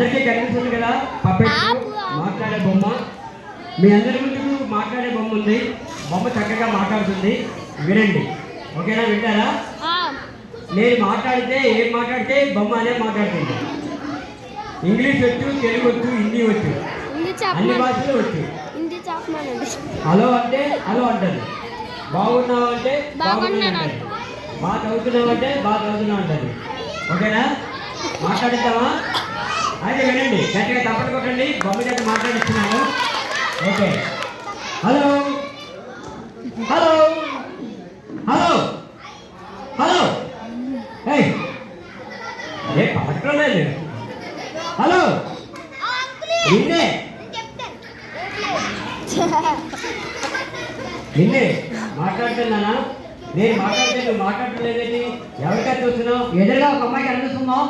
అందరికీ కనిపిస్తుంది కదా పప్పెట్ మాట్లాడే బొమ్మ. మీ అందరి ముందుకు మాట్లాడే బొమ్మ ఉంది. బొమ్మ చక్కగా మాట్లాడుతుంది, వినండి. ఓకేనా? వింటారా? నేను మాట్లాడితే ఏం మాట్లాడితే బొమ్మ అనే మాట్లాడుతుంది. ఇంగ్లీష్ వచ్చు, తెలుగు వచ్చు, హిందీ వచ్చు, అన్ని భాషలు వచ్చు. హలో అంటే హలో అంటారు, బాగున్నావు అంటే బాగున్నాను అంటారు, బాగా చదువుతున్నావు అంటే బాగా చదువుతున్నావు అంటారు. ఓకేనా? మాట్లాడిద్దామా? అయితే వినండి, గట్టిగా తప్పని కొట్టండి. బొమ్మ చేత మాట్లాడిస్తున్నాను. Okay. Hello hello hello hello. ఏ పలకడం లేదు. హలో నిన్నే నిన్నే మాట్లాడుతున్నానా? నేను మాట్లాడితే నువ్వు మాట్లాడలేదేంటి? ఎవరికైనా చూస్తున్నావు? ఎదురుగా ఒక అమ్మాయి కనిపిస్తున్నావు.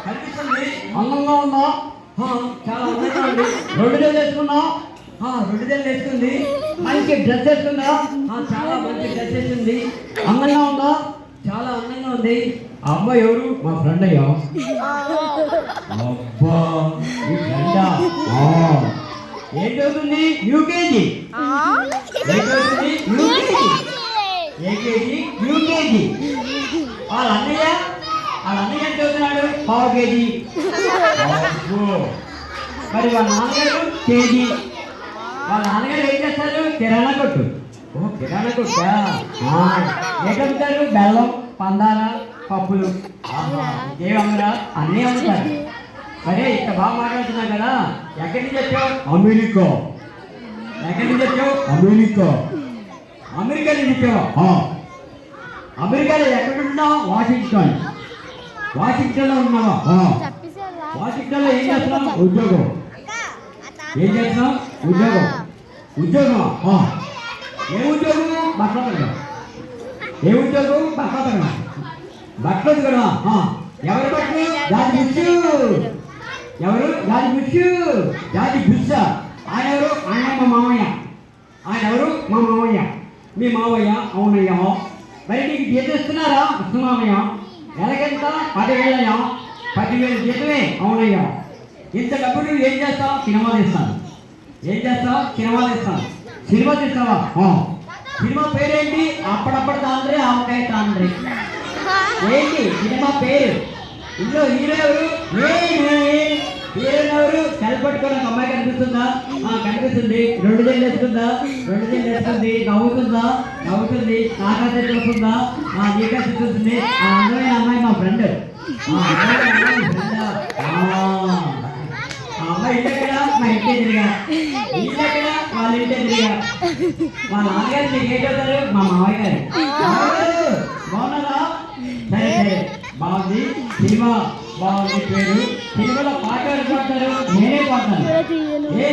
కనిపిస్తుంది. అందంగా ఉందా? చాలా అందంగా ఉంది. 2 జల్లు వేసుకున్నావు. 2 జల్లు వేసుకుంది. మంచి డ్రెస్ వేసుకుందా? చాలా మంచి డ్రెస్ వేసుకుంది. అందంగా ఉందా? చాలా అందంగా ఉంది. ఆ అమ్మాయి ఎవరు? మా ఫ్రెండ్ అయ్యా. అబ్బా, ఈ ఫ్రెండా? ఏం చదువుతుంది? యూకేజీ. ఏం చదువుతుంది? యూకేజీ. AKG, UKG. వాళ్ళ అన్నయ్య ఏం చదువుతున్నాడు? ½ కేజీ. మరి వాళ్ళ నాన్నగారు కేజీ. వాళ్ళ నాన్నగారు ఏం చేస్తారు? కిరాణా కొట్టు. కిరాణా కొట్టా? ఏం అమ్ముతారు? బెల్లం, పందాల, పప్పులు. ఏమమ్మరా? అన్నీ అమ్ముతారు. అరే, ఇంత బాగా మాట్లాడుతున్నావు కదా, ఎక్కడి నుంచి వచ్చావు? అమెరికా. ఎక్కడి నుంచి వచ్చావు? అమెరికా. అమెరికా నుంచి వచ్చావా? అమెరికాలో ఎక్కడ ఉన్నావు? వాషింగ్టన్. వాషింగ్టన్లో ఉన్నావా? వాషింగ్టన్లో ఏం చేస్తున్నావు? ఉద్యోగం. ఏం చేస్తున్నావు? ఉద్యోగం. ఉద్యోగం. ఏ ఉద్యోగం? బట్టలు. ఏ ఉద్యోగం? బట్టలు. బట్టలు కదా. ఎవరు బట్టలు? జాతి బుచ్చు. ఎవరు? జాతి బుచ్చు. జాతి బుచ్చ. ఆయన ఎవరు? ఆయన మా మామయ్య. ఆయన ఎవరు? మా మామయ్య. మీ మామయ్య? అవునయ్యా. మరి నీకు జీతం ఇస్తున్నారా? ఇస్తున్నామయ్య. ఎలాగెంత? 10,000. 10,000 జీతమే. అవునయ్యా. ఇంత డబ్బు నువ్వు ఏం చేస్తావు? సినిమాలు ఇస్తాను. ఏం చేస్తావు? సినిమాలు ఇస్తాను. సినిమా తీస్తావా? సినిమా పేరేంటి? అప్పుడప్పుడు తాండ్రి, ఆవకాయ తాండ్రి. ఏంటి సినిమా పేరు? ఇందులో హీరో ఎవరు? హీరోయిన్ ఎవరు? కలపట్టుకోవడం అమ్మాయి కనిపిస్తుందా? కనిపిస్తుంది. 2 జల్లు వేస్తుందా? 2 జల్లు వేస్తుంది. నవ్వుతుందా? నవ్వుతుంది. నాకైతే చూస్తుందా? నీకైతే చూస్తుంది. ఆ అందమైన అమ్మాయి మా ఫ్రెండ్. అమ్మాయి ఇంటెక్కడా? మా ఇంటి ఎదురుగా. ఇంటెక్కడా? వాళ్ళ ఇంటి ఎదురుగా. మా నాన్నగారు మీకు ఏం చదువుతారు? మా మామయ్య గారు. బాగున్నారా? సరే సరే, బాగుంది. సినిమా బాగుంది. పేరు సినిమాలో పాట పాడతారు. నేనే పాడతాను.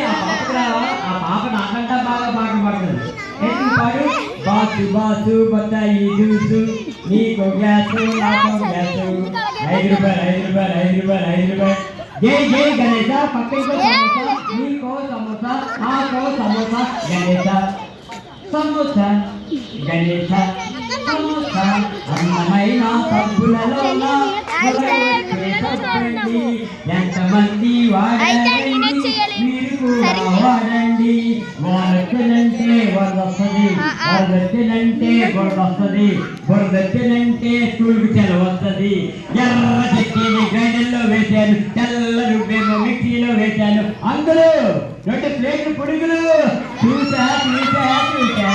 ఆ పాపకు రావా? ఆ పాప నాకంటా బాగా పాట పాడతారు. పాడు. బాసు బాసు బత్తాయి జ్యూసు, నీకు గ్యాసు, నాకు గ్యాసు. 5 రూపాయలు 5 రూపాయలు 5 రూపాయలు 5 రూపాయలు. జై జై గణేశ. పక్కకు సమోసా, నీకో సమోసా, నాకో సమోసా. గణేశ సమోసా, గణేశ సమోసా. అన్నమైన సబ్బులలోన ఎంతమంది వాడండి, మీరు కూడా వాడండి. వాడొచ్చినంటే వరదొస్తుంది, వరదొచ్చినంటే బురదొస్తుంది, బురదొచ్చినంటే స్కూల్కి సెలవు వస్తుంది. ఎర్ర చట్నీని గ్రైండర్లో వేశాను, తెల్ల రుబ్బేమో మిక్సీలో వేశాను. అందులో 2 ప్లేట్లు పొడుగులు. చూసా చూసా చూసా,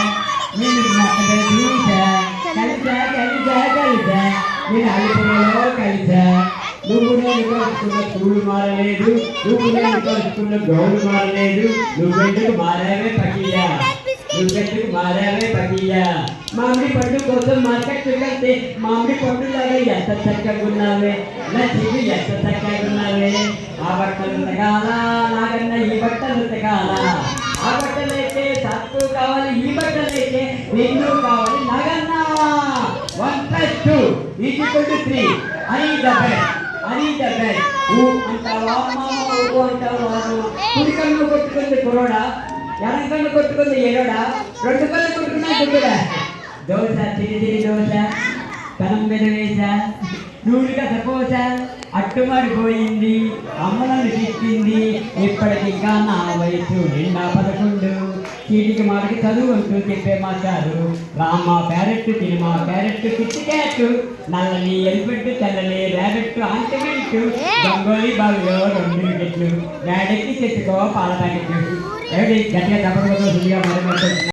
నేను చూసా, కలిసా కలిసా కలిసా, నేను అల్లిపురంలో కలిసా. నువ్వు నేను కలుసుకున్న స్కూల్ మారలేదు, నువ్వు నేను కలుసుకున్న గ్రౌండ్ మారలేదు. నువ్వెందుకు మారావే పకియా, నువ్వెందుకు మారావే పకియా. మామిడి పండు కోసం మార్కెట్ వెళ్తే మామిడి పండు లాగా ఎంత చక్కగా ఉన్నావే, నా చెవి ఎంత చక్కగా ఉన్నావే. ఆ బట్టలు ఉతకాల, నాకన్నా ఈ బట్టలు ఉతకాల. ఆ బట్టలు అయితే తక్కువ కావాలి, ఈ బట్టలు అయితే రెండు కావాలి. నాకన్నా 1+2 = 3 అని చెప్పారు. అని చెప్పారు. అంటావా మామ, అంటావా. కుడి కన్ను కొట్టుకుంది కురోడా, ఎడం కన్ను కొట్టుకుంది ఎరోడా, 2 కళ్ళు కొట్టుకున్నా గుడ్డుడా. దోశ చిరి చిరి దోశ, కనం మీద వేసా, నూనెగా సపోసా, అట్టుమడిపోయింది, అమ్మలను తిట్టింది, ఇప్పటికింకా నా వయసు నిండా 11. చీటికి మాటికి చదువు అంటూ చెప్పే మాస్టారు, రామ్మ క్యారెట్ తినిమా క్యారెట్ కిట్టి క్యాట్, నల్లని ఎలిపెట్టు తెల్లని ర్యాబెట్ ఆంటిమెంట్, గంగోలీ బావిలో 2 వికెట్లు, డాడీకి చెట్టుకో పాల ప్యాకెట్లు. ఏమిటి గట్టిగా చెప్పకపోతే మరి